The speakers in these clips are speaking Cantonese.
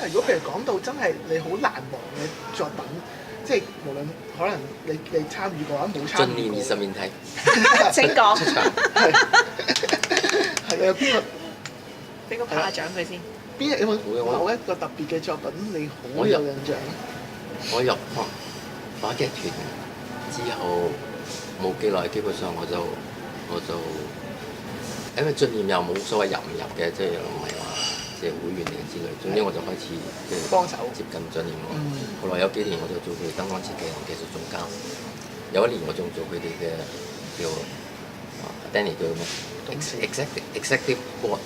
但係如果譬如講到真係你好難忘嘅作品，即係無論可能你參與過或者冇參與過，進念20面體請講，出場。係有邊個俾個拍下掌佢先。有冇某一個特別嘅作品你好有印象？我入話劇團之後冇幾耐，基本上我就因為進念又冇所謂入唔入嘅，即係唔係話即係會員定之類。總之我就開始即係幫手接近進念喎。後來有幾年我就做佢哋燈光設計同技術總監，有一年我仲做佢哋嘅叫Danny 叫咩 executive board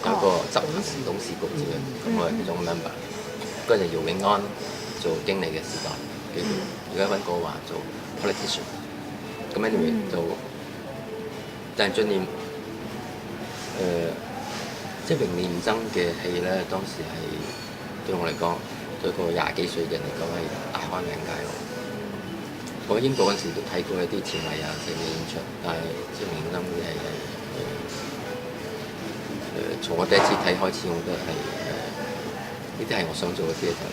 有個執行董事局之類，咁我係其中 member。嗰陣姚永安做經理嘅時代，記住而家溫哥華做 politician。咁 anyway 就但係進念即係榮念爭嘅戲咧，當時係對我嚟講，對一個廿幾歲嘅人嚟講係大開眼界咯。我喺英國嗰陣時都睇過一啲前衞啊嘅演出，但係即係榮念爭嘅係從我第一次睇開始，我覺得係呢啲係我想做嘅 theatre，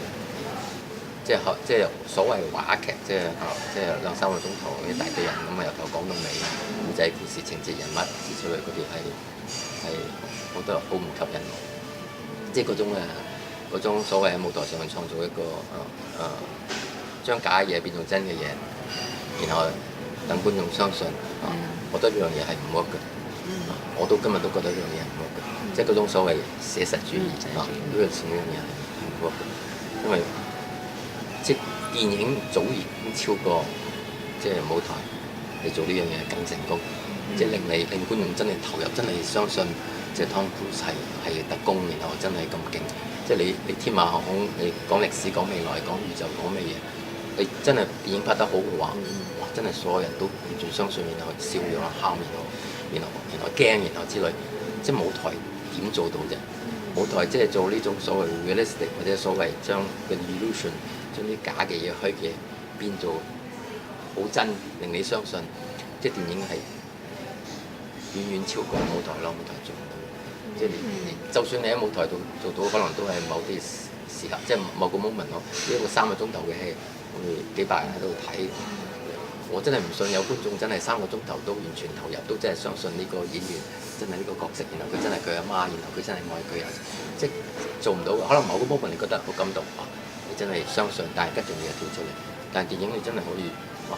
即係所謂話劇，即係2-3個鐘頭一大堆人咁啊，由頭講到尾，古仔故事情節人物之類嗰啲係我覺得好唔吸引我，即係嗰種所謂喺舞台上創造一個將假嘅嘢變做真嘅嘢，然後等觀眾相信，我覺得呢樣嘢係唔 work 嘅。我到今日都覺得呢樣嘢係唔 work 嘅，即係嗰種所謂寫實主義呢樣嘢係唔 work 嘅，因為即係電影早已經超過即係舞台嚟做呢樣嘢更成功，即係令觀眾真係投入，真係相信即係 Tom Cruise 係特工，然後真係咁勁。即係你天馬行空，你講歷史、講未來、講宇宙、講咩嘢，你真係電影拍得好嘅話，哇！真係所有人都完全相信，然後笑，然後喊，然後驚，然後之類。即係舞台點做到啫？舞台即係做呢種所謂 realistic 或者所謂將個 illusion 將啲假嘅嘢、虛嘅嘢變做好真，令你相信。即係電影係遠遠超過舞台咯，舞台做唔到。即係你就算你喺舞台度做到，可能都係某啲時刻，即係某個 moment 咯。一個3個鐘頭嘅戲，我哋幾百人喺度睇，我真係唔信有觀眾真係3個鐘頭都完全投入，都真係相信呢個演員真係呢個角色，然後佢真係佢阿媽，然後佢真係愛佢啊！即係做唔到嘅。可能某個 moment 你覺得好感動啊，你真係相信，但係跟住你又跳出嚟。但係電影你真係可以哇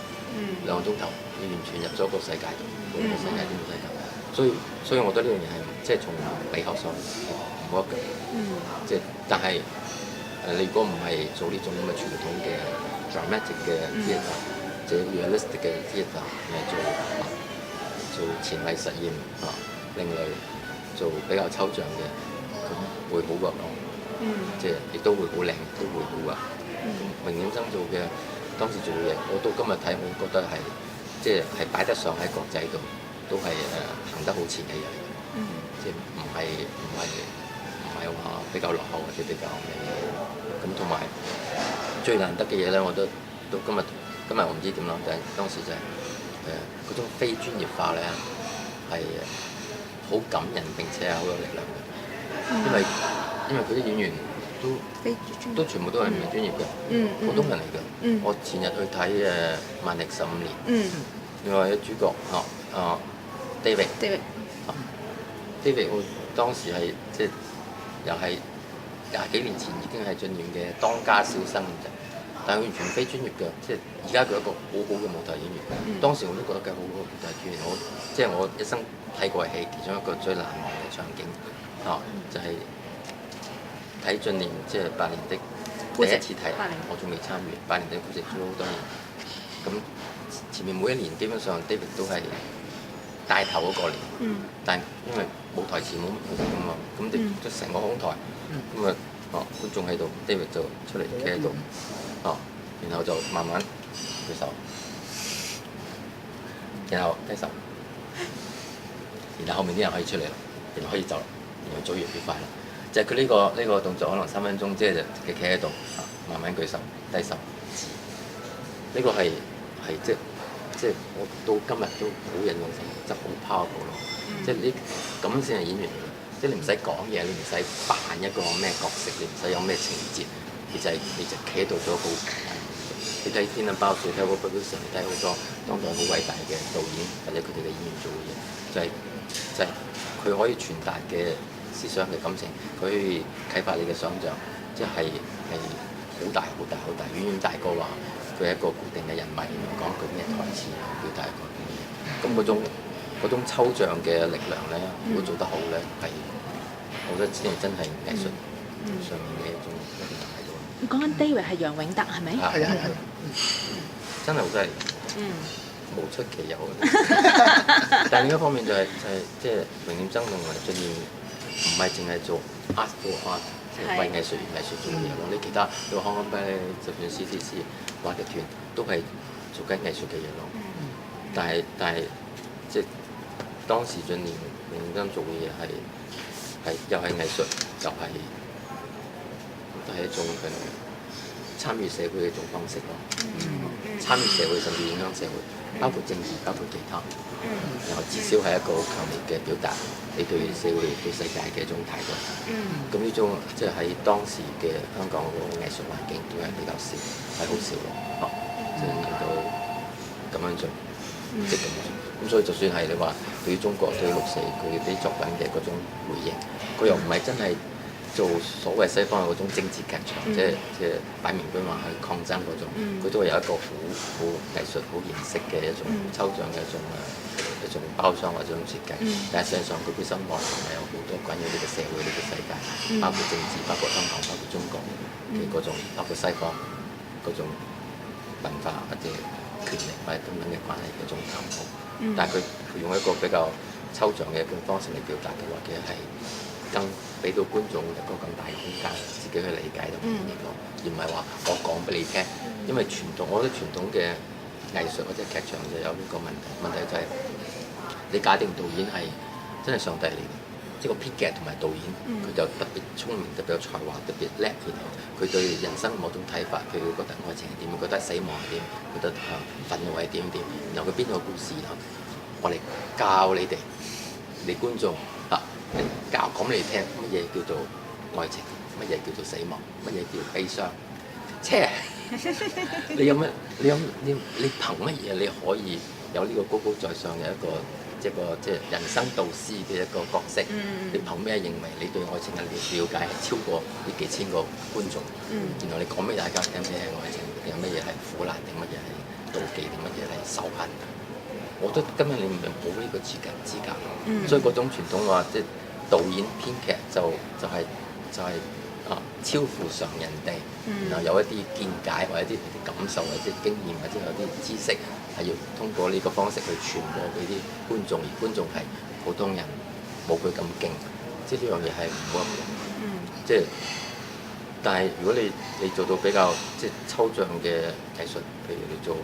2個鐘頭，你完全入咗個世界度，嗰個世界點個世界。所以我覺得呢樣嘢係即係從美學上唔 work 嘅，即係但係你如果唔係做呢種咁嘅傳統嘅 dramatic 嘅 theatre，即係 realistic 嘅 theatre，係做前衞實驗另類做比較抽象嘅，咁會好 work 咯。即係亦都會好靚，都會好 work。榮念爭做嘅當時做嘅嘢，我到今日睇，我覺得係即係擺得上喺國際度。都係行得好前嘅嘢嚟嘅，即係唔係話比較落後或者比較咩咁，同埋最難得嘅嘢咧，我覺得到今日我唔知點啦，但係當時就係嗰種非專業化咧係好感人並且係好有力量嘅，因為佢啲演員都全部都係唔係專業嘅，普通人嚟嘅。我前日去睇萬曆15年，另外有主角David，我當時係即係又係20幾年前已經係進念嘅當家小生啫，但係佢完全非專業嘅，即係而家佢一個好好嘅舞台演員。當時我都覺得佢好好嘅舞台演員，即係我一生睇過戲其中一個最難忘嘅場景就係睇進念即係8年的第一次睇，我仲未參與8年的古籍做咗好多年，咁前面每一年基本上 David 都係帶頭嗰個嚟，但係因為舞台前冇乜觀眾啊嘛，咁即係成個空台，咁觀眾喺度 ，David 就出嚟企喺度，然後就慢慢舉手，然後低手，然後後面啲人可以出嚟啦，然後可以走啦，然後早越快啦，就係佢呢個動作可能3分鐘，即係佢企喺度，慢慢舉手低手，呢個係即係我到今日都好印象深刻，真係好 powerful 咯！即係你咁先係演員嚟嘅，即係你唔使講嘢，你唔使扮一個咩角色，你唔使有咩情節，你就企喺度做一個好簡單嘅工作。你睇《天能包水》，睇《Robert Wilson》，你睇好多當代好偉大嘅導演或者佢哋嘅演員做嘅嘢，就係佢可以傳達嘅思想嘅感情，佢可以啟發你嘅想像，即係好大好大好大，遠遠大過話佢係一個固定嘅人物，講句咩台詞表達一個咩嘢。咁嗰種抽象嘅力量咧，如果做得好咧，係我覺得真係藝術上面嘅一種喺度。你講緊 David 係楊永德係咪？係啊，真係好犀利，無出其右。但係另一方面就係即係榮念曾同埋進念唔係淨係做 art for art。為藝術而藝術做嘢咯，你其他你話康康啤，就算 CTC 話劇團都係做緊藝術嘅嘢咯。但係即係當時進念認真做嘅嘢係又係藝術，又係一種參與社會嘅一種方式咯。參與社會甚至影響社會，包括政治，包括其他。然後至少係一個好強烈嘅表達你對社會對世界嘅一種態度。咁呢種即係喺當時嘅香港個藝術環境都係比較少，係好少咯。即係令到咁樣做，即係咁樣做。咁所以就算係你話對於中國對於六四佢啲作品嘅嗰種回應，佢又唔係真係做所謂西方嘅嗰種政治劇場，即係擺明居話去抗爭嗰種，佢都係有一個好藝術、好形式嘅一種抽象嘅一種包裝或者一種設計。但係實際上佢本身內涵係有好多關於呢個社會、呢個世界，包括政治、包括香港、包括中國嘅嗰種，包括西方嗰種文化或者權力或者等等嘅關係嘅一種探討。但係佢用一個比較抽象嘅一種方式嚟表達嘅話，其實係更俾到觀眾一個更大嘅空間，自己去理解同演繹咯，而唔係話我講俾你聽。因為傳統，我覺得傳統嘅藝術或者劇場就有呢個問題，問題就係你假定導演係真係上帝嚟嘅，即係個編劇同埋導演，佢就特別聰明、特別有才華、特別叻，然後佢對人生某種睇法，譬如覺得愛情係點，覺得死亡係點，覺得憤怒係點，然後佢編個故事，然後我嚟教你哋，你觀眾講俾你聽乜嘢叫做愛情，乜嘢叫做死亡，乜嘢叫悲傷，你有乜？你憑乜嘢你可以有呢個高高在上嘅一個即係人生導師嘅一個角色？你憑咩認為你對愛情嘅了解係超過呢幾千個觀眾？然後你講俾大家聽咩係愛情，定乜嘢係苦難，定乜嘢係妒忌，定乜嘢係仇恨？我覺得今日你唔係冇呢個資格，所以嗰種傳統話即係導演編劇就係超乎常人哋，然後有一啲見解或者啲感受或者經驗或者有啲知識係要通過呢個方式去傳播俾啲觀眾，而觀眾係普通人，冇佢咁勁，即係呢樣嘢係唔好咁用。即係，但係如果你做到比較即係抽象嘅藝術，譬如你做，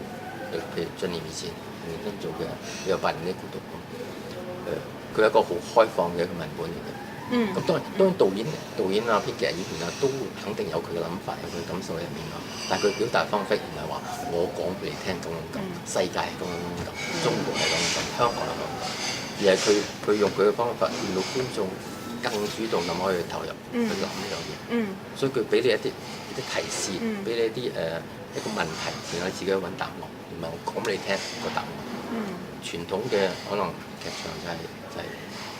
譬如進念以前認真做嘅《18年的孤獨》佢係一個好開放嘅一個文本嚟嘅。咁當然導演啊、編劇、演員啊都肯定有佢嘅諗法，有佢嘅感受喺入面咯。但係佢表達方式唔係話我講俾你聽咁，世界係咁，中國係咁，香港係咁，而係佢用佢嘅方法令到觀眾更主動咁可以投入去諗呢樣嘢。所以佢俾你一啲提示，俾你一個問題，然後你自己去揾答案，唔係我講俾你聽個答案。傳統嘅可能劇場就係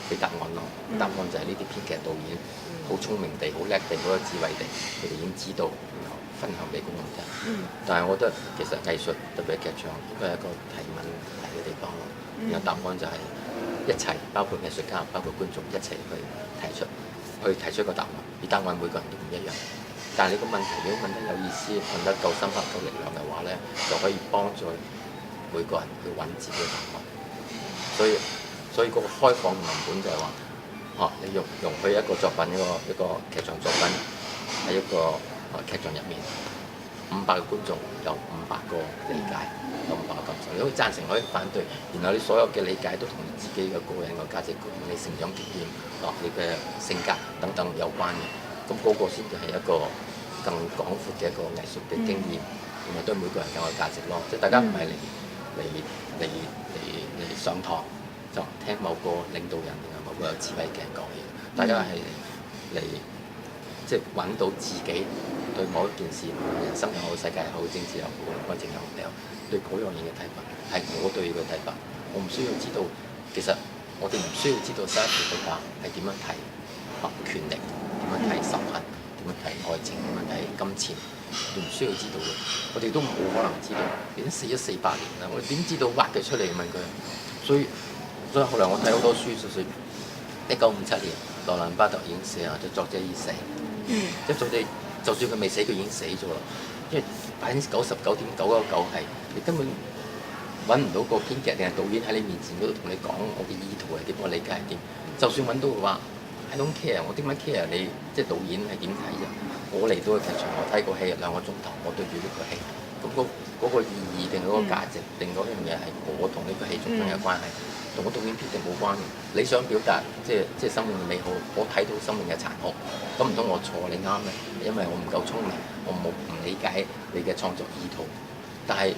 俾答案咯，答案就係呢啲編劇導演好聰明地、好叻地、好有智慧地，佢哋已經知道，然後分享俾觀眾聽。但係我覺得其實藝術特別係劇場應該係一個提問題嘅地方咯。然後答案就係一齊，包括藝術家、包括觀眾一齊去提出一個答案，而答案每個人都唔一樣。但係你個問題如果問得有意思、問得夠深刻、夠力量嘅話咧，就可以幫助每個人去揾自己嘅答案。所以嗰個開放嘅文本就係話，你容許一個作品一個劇場作品喺一個劇場入面，500個觀眾有500個理解，有500個感受，你可以贊成可以反對，然後你所有嘅理解都同你自己嘅個人嘅價值觀、你成長經驗、你嘅性格等等有關嘅，咁嗰個先至係一個更廣闊嘅一個藝術嘅經驗，同埋對每個人更有價值咯。即係大家唔係嚟上堂。就聽某個領導人定係某個有智慧嘅人講嘢，大家係嚟即係揾到自己對某一件事，人生又好、世界又好、政治又好、愛情又好，對嗰樣嘢嘅睇法係我對佢嘅睇法。我唔需要知道，其實我哋唔需要知道莎士比亞係點樣睇權力，點樣睇仇恨，點樣睇愛情，點樣睇金錢，我哋唔需要知道嘅。我哋都冇可能知道，已經死咗400年啦，我哋點知道挖佢出嚟問佢？所以後來我睇好多書，就算1957年羅蘭巴特已經死啦，就作者已死，即係作者就算佢未死，佢已經死咗啦。因為99.999%係你根本揾唔到個編劇定係導演喺你面前嗰度同你講我嘅意圖係點，我理解係點。就算揾到嘅話 I don't care， 我點解 care 你即係導演係點睇啫？我嚟到嘅劇場，我睇個戲2個鐘頭，我對住呢個戲，咁嗰個意義定嗰個價值定嗰樣嘢係我同呢個戲中間有關係，同我導演決定冇關嘅。你想表達即係生命嘅美好，我睇到生命嘅殘酷，咁唔通我錯你啱咧？因為我唔夠聰明，我唔理解你嘅創作意圖，但係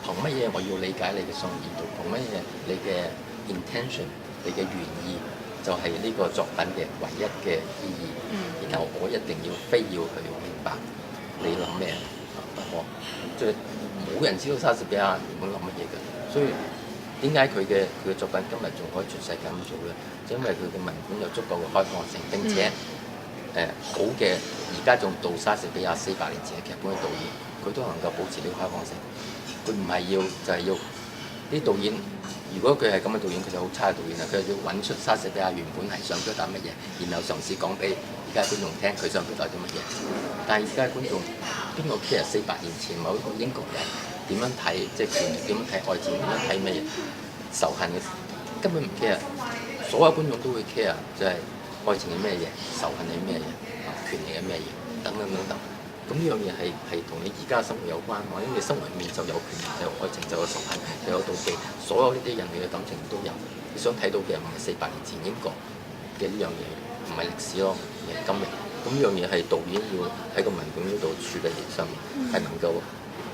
憑乜嘢我要理解你嘅創作意圖？憑乜嘢你嘅 intention， 你嘅原意就係呢個作品嘅唯一嘅意義？然後我一定要非要去明白你諗咩？不可即係冇人知道莎士比亞原本諗乜嘢嘅，所以點解佢嘅作品今日仲可以全世界咁做咧？就因為佢嘅文本有足夠嘅開放性，並且好嘅而家仲到莎士比亞400年前嘅劇本嘅導演，佢都能夠保持呢個開放性。佢唔係要就係要啲導演，如果佢係咁嘅導演，佢就好差嘅導演啦。佢係要揾出莎士比亞原本係想表達乜嘢，然後嘗試講俾而家觀眾聽佢想表達啲乜嘢。但係而家觀眾邊個 care 400年前某一個英國人點樣睇即係權力，點樣睇愛情，點樣睇乜嘢仇恨嘅，根本唔 care。所有觀眾都會 care，就係愛情係咩嘢，仇恨係咩嘢，權力係咩嘢，等等等等。咁呢樣嘢係同你而家生活有關喎，因為生活入面就有權力，就有愛情，就有仇恨，就有妒忌，所有呢啲人類嘅感情都有。你想睇到嘅唔係400年前英國嘅呢樣嘢，唔係歷史咯，而係今日。咁呢樣嘢係導演要喺個文本嗰度處理上面，係能夠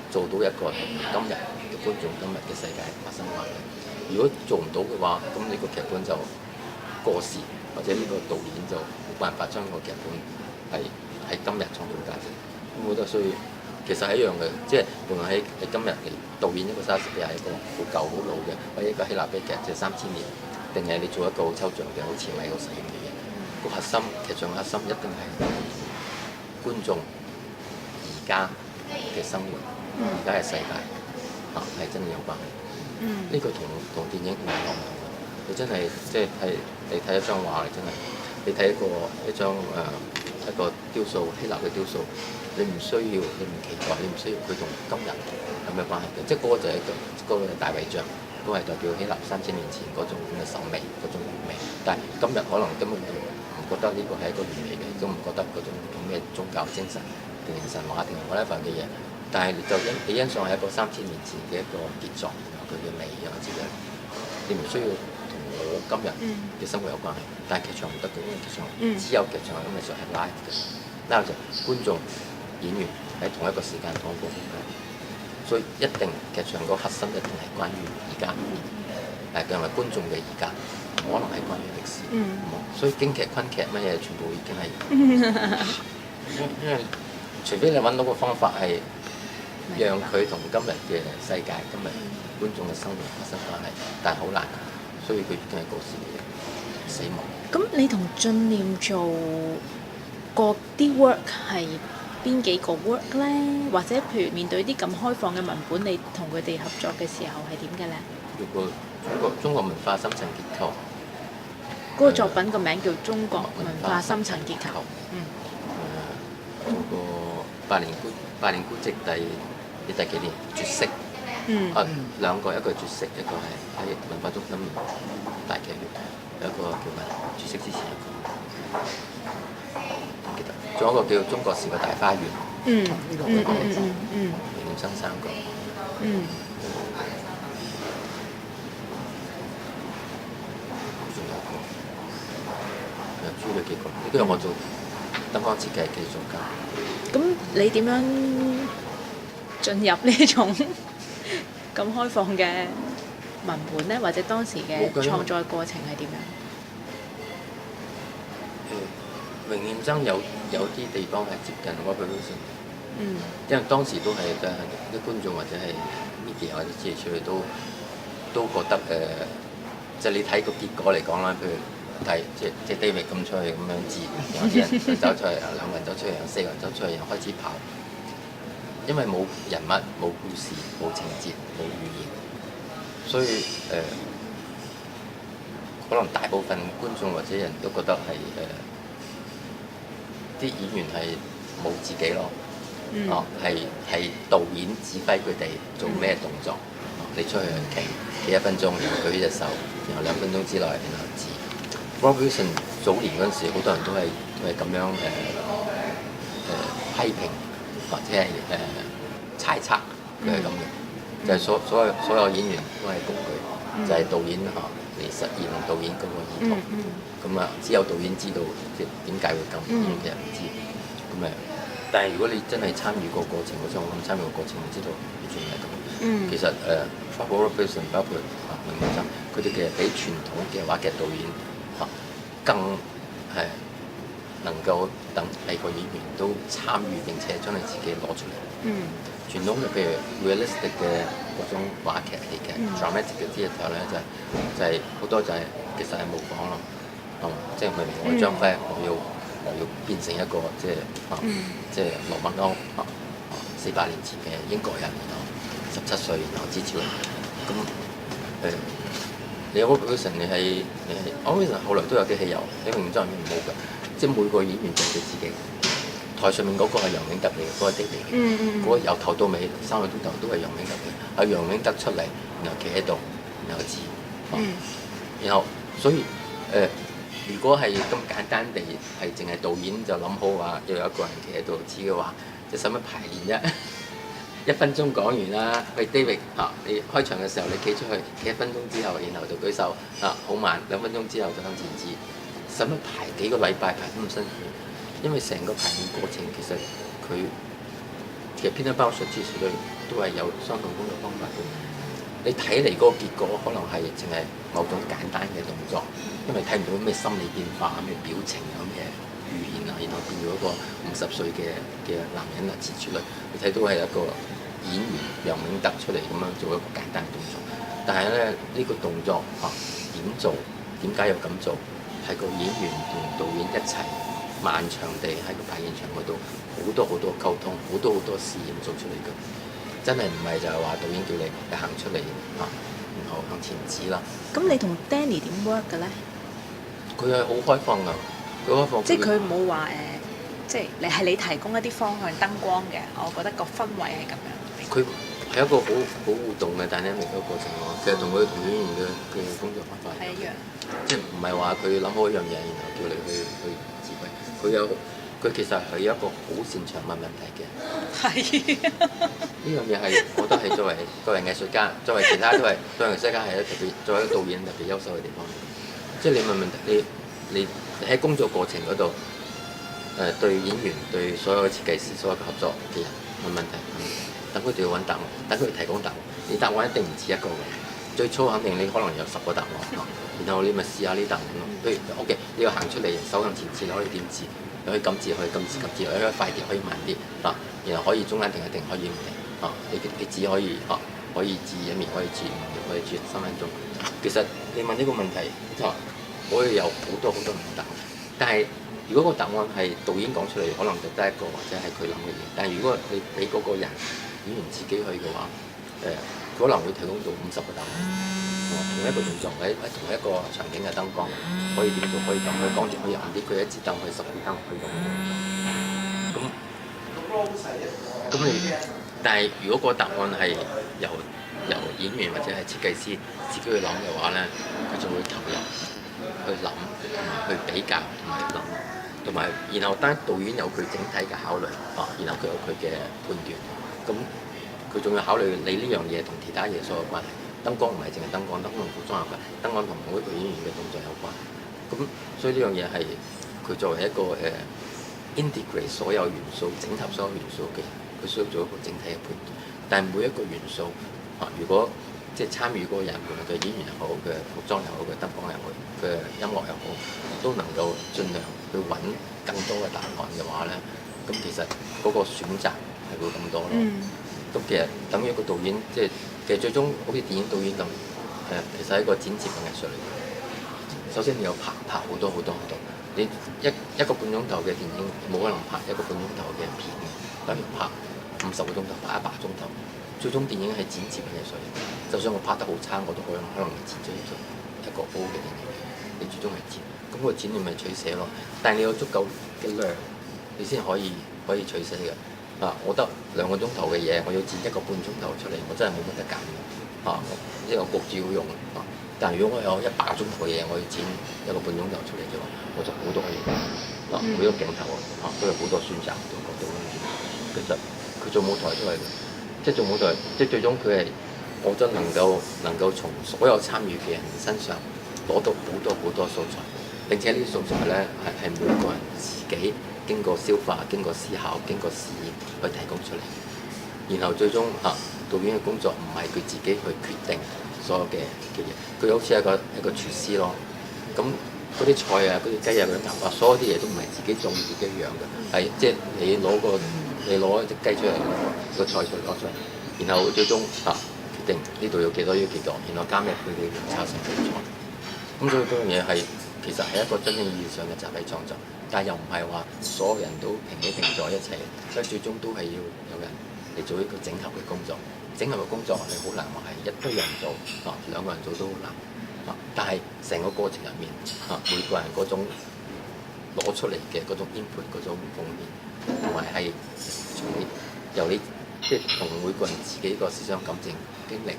做到一個今日嘅觀眾、今日嘅世界發生關係。如果做唔到嘅話，咁呢個劇本就過時，或者呢個導演就冇辦法將個劇本係今日創造價值。我覺得所以其實係一樣嘅，即係無論喺今日嚟導演一個莎士比亞一個好舊好老嘅，或者一個希臘悲劇即係3000年，定係你做一個好抽象嘅、好前衞、好實驗嘅嘢，個核心劇場嘅核心一定係觀眾而家嘅生活，而家嘅世界係真係有關係。呢個同電影唔同嘅，你真係即係你睇一張畫，真係你睇一張一個雕塑，希臘嘅雕塑，你唔需要，你唔期待，你唔需要佢同今日有咩關係嘅，即係嗰個就係嗰個大衛像，都係代表希臘3000年前嗰種咁嘅審美，嗰種美。但係今日可能根本唔覺得呢個係一個完美嘅，都唔覺得嗰種咩宗教精神定係神話定係whatever嘅嘢。但係就你欣賞係一個3000年前嘅一個傑作，然後佢嘅美啊之類，你唔需要同我今日嘅生活有關係。但係劇場唔得嘅，因為劇場只有劇場嘅藝術係 live 嘅，live 就觀眾演員喺同一個時間同一個空間，所以一定劇場個核心一定係關於而家，同埋觀眾嘅而家，可能係關於歷史。所以京劇、昆劇乜嘢全部已經係，因為除非你揾到個方法係讓佢同今日嘅世界、今日觀眾嘅生活發生關係，但係好難，所以佢已經係過時嘅死亡。咁你同進念做過啲 work 係邊幾個 work 咧？或者譬如面對啲咁開放嘅文本，你同佢哋合作嘅時候係點嘅咧？叫個中國文化深層結構。嗰個作品個名叫《中國文化深層結構》。做個百年孤寂第幾年絕色。兩個，一個絕色，一個係喺文化中心大劇院，有一個叫咩？絕色之前一個唔記得，仲有一個叫中國式嘅大花園。袁念生3個。仲有個朱嘅幾個，呢個我做燈光設計技術家。咁你點樣進入呢種咁開放嘅文本咧？或者當時嘅創作過程係點樣？榮憲生有啲地方係接近 Robert Wilson，嗯因為當時都係啲觀眾或者係 media 或者之類出嚟都覺得即係你睇個結果嚟講啦，譬如睇即係 David 咁出去咁樣截，然後啲人就走出嚟，兩個人走出嚟，然後四個人走出嚟，然後開始跑，因為冇人物、冇故事、冇情節、冇語言，所以可能大部分觀眾或者人都覺得係啲演員係冇自己咯，係導演指揮佢哋做咩動作，你出去企1分鐘，然後舉隻手，然後2分鐘之內，然後指。Robert Wilson 早年嗰陣時，好多人都係咁樣批評或者係猜測佢係咁嘅，就係所有演員都係工具，就係導演嚟實現導演嗰個意圖。咁只有導演知道即係點解會咁，演員其實唔知。咁但係如果你真係參與個過程，我想參與個過程，你知道完全係咁。其實Robert Wilson 包括榮憲生，佢哋其實比傳統嘅話劇導演更能夠等第個演員都參與並且將你自己攞出嚟。傳統嘅譬如 realistic 嘅嗰種話劇戲劇 dramatic 嘅 theatre 咧，就係好多就係其實係模仿咯。即係譬如我張飛，我要變成一個即係羅密歐400年前嘅英國人，然後17歲，然後之類。咁你有個 Wilson， 你係Wilson 後來都有啲戲有，你榮憲生入面冇㗎，即係每個演員就係佢自己。台上面嗰個係楊永德嚟嘅，嗰個 David 嘅，嗰個由頭到尾3個鐘頭都係楊永德嘅。阿楊永德出嚟，然後企喺度，然後指，然後所以如果係咁簡單地係淨係導演就諗好話要有一個人企喺度指嘅話，就使乜排練啫？1分鐘講完啦，喂 David 你開場嘅時候你企出去企1分鐘之後，然後就舉手好慢，2分鐘之後就向前指，使乜排幾個禮拜排得咁辛苦？因為成個排練過程其實其實 Peter Bausch 之類都係有相同工作方法嘅。你睇嚟嗰個結果可能係淨係某種簡單嘅動作，因為睇唔到咩心理變化、咩表情咁嘅語言然後變咗一個50歲嘅男人指出嚟，你睇到係一個演員楊永德出嚟咁樣做一個簡單嘅動作。但係咧呢個動作點做？點解要咁做？係個演員同導演一齊漫長地喺個排練場嗰度好多溝通，好多試驗做出嚟嘅。真係唔係就係話導演叫你行出嚟然後向前指啦。咁你同 Danny 點 work 嘅咧？佢係好開放㗎，佢開放。即係佢冇話即係你提供一啲方向燈光嘅，我覺得個氛圍係咁樣。佢係一個好互動嘅 dynamic 嘅過程咯。其實同佢演員嘅工作方法係一樣，即係唔係話佢諗好一樣嘢，然後叫你去指揮。佢其實係一個好擅長問問題嘅。係。呢樣嘢係，我覺得係作為藝術家，作為其他都係作為藝術家係特別，作為一個導演特別優秀嘅地方。即係你問問題，你喺工作過程嗰度，對演員、對所有嘅設計師、所有嘅合作嘅人問問題，等佢哋要揾答案，等佢哋提供答案。你答案一定唔止一個嘅，最初肯定你可能有10個答案，然後你咪試下呢答案咯。譬如 OK，你要行出嚟，手向前指，你可以點指？你可以撳字，可以撳字，可以快啲，可以慢啲然後可以中間停一停，可以唔停你只可以可以指1秒，可以指5秒，可以指3分鐘。其實你問呢個問題可以有好多唔同答案。但係如果個答案係導演講出嚟，可能就得一個或者係佢諗嘅嘢。但係如果你俾嗰個人演員自己去嘅話，可能會提供到50個答案。同一個動作喺同一個場景嘅燈光，可以點做？可以咁，佢光線可以暗啲，佢1支燈，佢10支燈，佢咁。咁你，但係如果個答案係由演員或者係設計師自己去諗嘅話咧，佢就會投入去諗，同埋去比較，同埋諗，同埋然後當導演有佢整體嘅考慮，然後佢有佢嘅判斷，咁佢仲要考慮你呢樣嘢同其他嘢所有關係。燈光唔係淨係燈光，燈光同服裝有關，燈光同每一個演員嘅動作有關。咁所以呢樣嘢係佢作為一個integrate 所有元素、整合所有元素嘅，佢需要做一個整體嘅判斷。但係每一個元素如果即係參與嗰個人，無論佢演員又好，佢服裝又好，佢燈光又好，佢音樂又好，都能夠盡量去揾更多嘅答案嘅話咧，咁其實嗰個選擇係會咁多咯。咁其實等於一個導演，即係其實最終好似電影導演咁，其實係一個剪接嘅藝術嚟嘅。首先你要拍好多，你一個半鐘頭嘅電影冇可能拍一個半鐘頭嘅片嘅，等於拍50個鐘頭，拍100個鐘頭。最終電影係剪接嘅藝術嚟嘅，就算我拍得好差，我都可能剪咗一個 O 嘅電影。你最終係剪，咁個剪你咪取捨咯。但係你有足夠嘅量，你先可以取捨嘅。我得2個鐘頭嘅嘢，我要剪1個半鐘頭出嚟，我真係冇乜得揀嘅。呢個焗住要用。但係如果我有100個鐘頭嘅嘢，我要剪1個半鐘頭出嚟嘅話，我就好多可以揀。每個鏡頭都有好多選擇，好多角度。其實佢做舞台都係，即係做舞台，即係最終佢係，我覺得能夠從所有參與嘅人身上攞到好多素材，並且呢啲素材咧係每個人自己經過消化、經過思考、經過試驗去提供出嚟。然後最終導演嘅工作唔係佢自己去決定所有嘅嘢，佢好似一個廚師咯。咁嗰啲菜啊、嗰啲雞啊、嗰啲牛啊，所有啲嘢都唔係自己種自己養嘅，係即係你攞一隻雞出嚟，個菜出嚟攞出嚟，然後最終決定呢度要幾多，然後加咩配料炒成道菜。咁所以嗰樣嘢係其實係一個真正意義上嘅集體創作，但係又唔係話所有人都平起平坐一齊，所以最終都係要有人嚟做一個整合嘅工作。整合嘅工作你好難話係一堆人做，2個人做都好難。但係成個過程入面，每個人嗰種攞出嚟嘅嗰種 input 嗰種貢獻，同埋係由你即係同每個人自己個思想感情經歷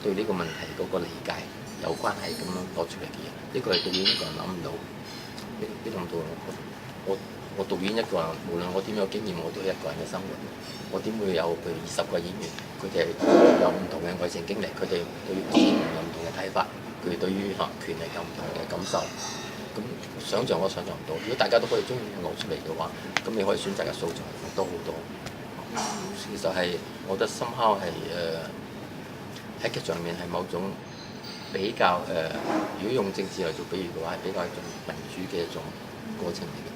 對呢個問題嗰個理解有關係咁樣攞出嚟嘅嘢，呢個係導演一個人諗唔到，邊諗到我導演一個人，無論我點有經驗，我都係一個人嘅生活。我點會有譬如20個演員，佢哋有唔同嘅愛情經歷，佢哋對於錢有唔同嘅睇法，佢哋對於權力有唔同嘅感受。咁想像我想像唔到。如果大家都可以將嘢攞出嚟嘅話，咁你可以選擇嘅素材多好多。其實係我覺得somehow係喺劇場入面係某種比較如果用政治嚟做比喻嘅話，係比較一種民主嘅一種過程嚟嘅。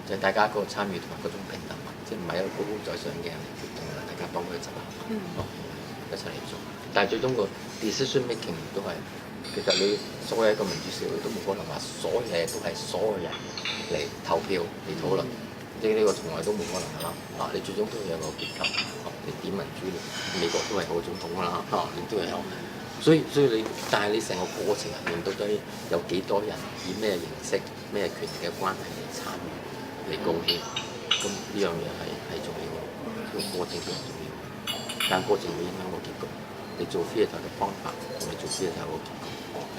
就係大家嗰個參與同埋嗰種平等，即係唔係一個高高在上嘅人嚟決定啦，大家幫佢執行，一齊嚟做。但係最終個 decision making 都係，其實你所謂一個民主社會都冇可能話所有嘢都係所有人嚟投票嚟討論，即係呢個從來都冇可能㗎啦。你最終都會有個結構，你點民主，美國都係好總統㗎啦，你都係有。所以你，但係你成個過程入面到底有幾多人以咩形式、咩權力嘅關係嚟參與？嚟貢獻，咁呢樣嘢係重要嘅，個過程都係重要，但過程會影響個結局。你做 theatre 嘅方法同你做 theatre 個結局係